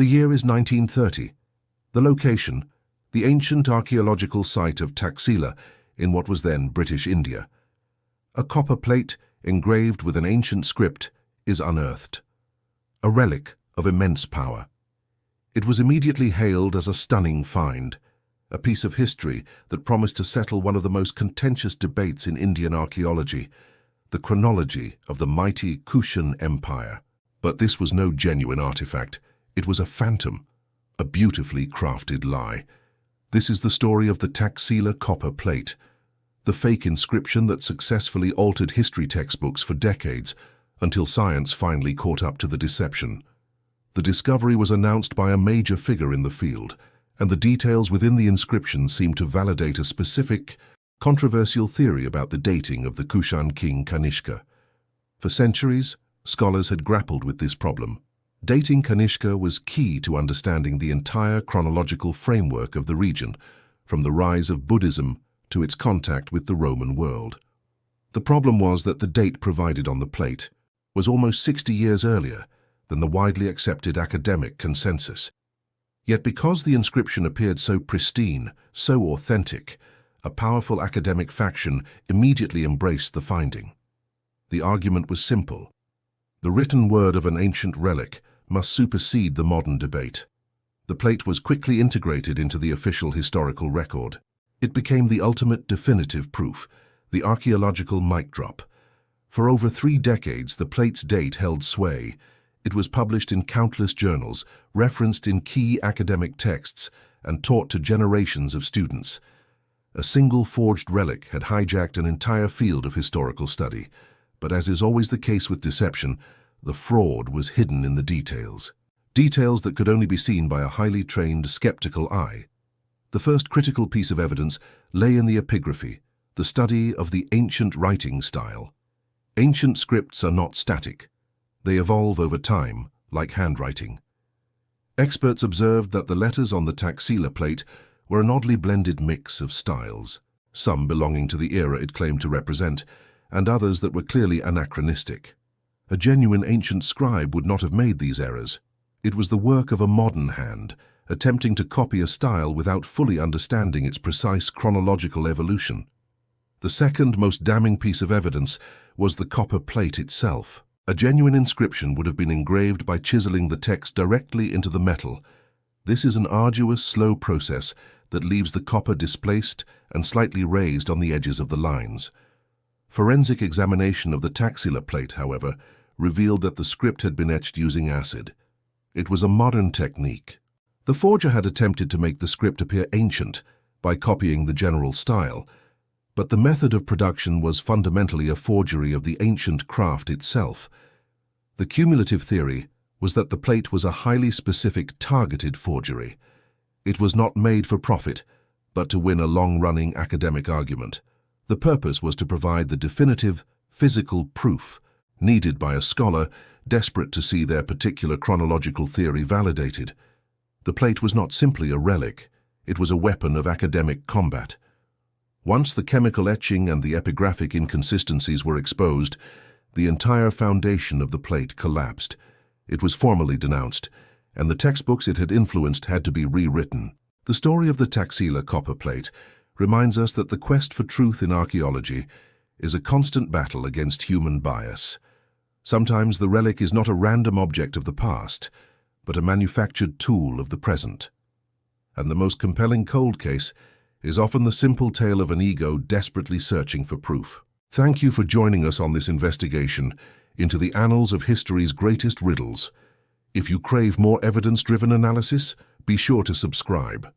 The year is 1930. The location, the ancient archaeological site of Taxila in what was then British India. A copper plate engraved with an ancient script is unearthed, a relic of immense power. It was immediately hailed as a stunning find, a piece of history that promised to settle one of the most contentious debates in Indian archaeology, the chronology of the mighty Kushan Empire. But this was no genuine artifact. It was a phantom, a beautifully crafted lie. This is the story of the Taxila Copper Plate, the fake inscription that successfully altered history textbooks for decades until science finally caught up to the deception. The discovery was announced by a major figure in the field, and the details within the inscription seemed to validate a specific, controversial theory about the dating of the Kushan king Kanishka. For centuries, scholars had grappled with this problem. Dating Kanishka was key to understanding the entire chronological framework of the region, from the rise of Buddhism to its contact with the Roman world. The problem was that the date provided on the plate was almost 60 years earlier than the widely accepted academic consensus. Yet because the inscription appeared so pristine, so authentic, a powerful academic faction immediately embraced the finding. The argument was simple. The written word of an ancient relic must supersede the modern debate. The plate was quickly integrated into the official historical record. It became the ultimate definitive proof, the archaeological mic drop. For over 3 decades, the plate's date held sway. It was published in countless journals, referenced in key academic texts, and taught to generations of students. A single forged relic had hijacked an entire field of historical study, but as is always the case with deception, the fraud was hidden in the details. Details that could only be seen by a highly trained, skeptical eye. The first critical piece of evidence lay in the epigraphy, the study of the ancient writing style. Ancient scripts are not static. They evolve over time, like handwriting. Experts observed that the letters on the Taxila plate were an oddly blended mix of styles, some belonging to the era it claimed to represent, and others that were clearly anachronistic. A genuine ancient scribe would not have made these errors. It was the work of a modern hand, attempting to copy a style without fully understanding its precise chronological evolution. The second most damning piece of evidence was the copper plate itself. A genuine inscription would have been engraved by chiseling the text directly into the metal. This is an arduous, slow process that leaves the copper displaced and slightly raised on the edges of the lines. Forensic examination of the Taxila plate, however, revealed that the script had been etched using acid. It was a modern technique. The forger had attempted to make the script appear ancient by copying the general style, but the method of production was fundamentally a forgery of the ancient craft itself. The cumulative theory was that the plate was a highly specific, targeted forgery. It was not made for profit, but to win a long-running academic argument. The purpose was to provide the definitive, physical proof needed by a scholar desperate to see their particular chronological theory validated. The plate was not simply a relic, it was a weapon of academic combat. Once the chemical etching and the epigraphic inconsistencies were exposed, the entire foundation of the plate collapsed. It was formally denounced, and the textbooks it had influenced had to be rewritten. The story of the Taxila Copper Plate reminds us that the quest for truth in archaeology is a constant battle against human bias. Sometimes the relic is not a random object of the past, but a manufactured tool of the present. And the most compelling cold case is often the simple tale of an ego desperately searching for proof. Thank you for joining us on this investigation into the annals of history's greatest riddles. If you crave more evidence-driven analysis, be sure to subscribe.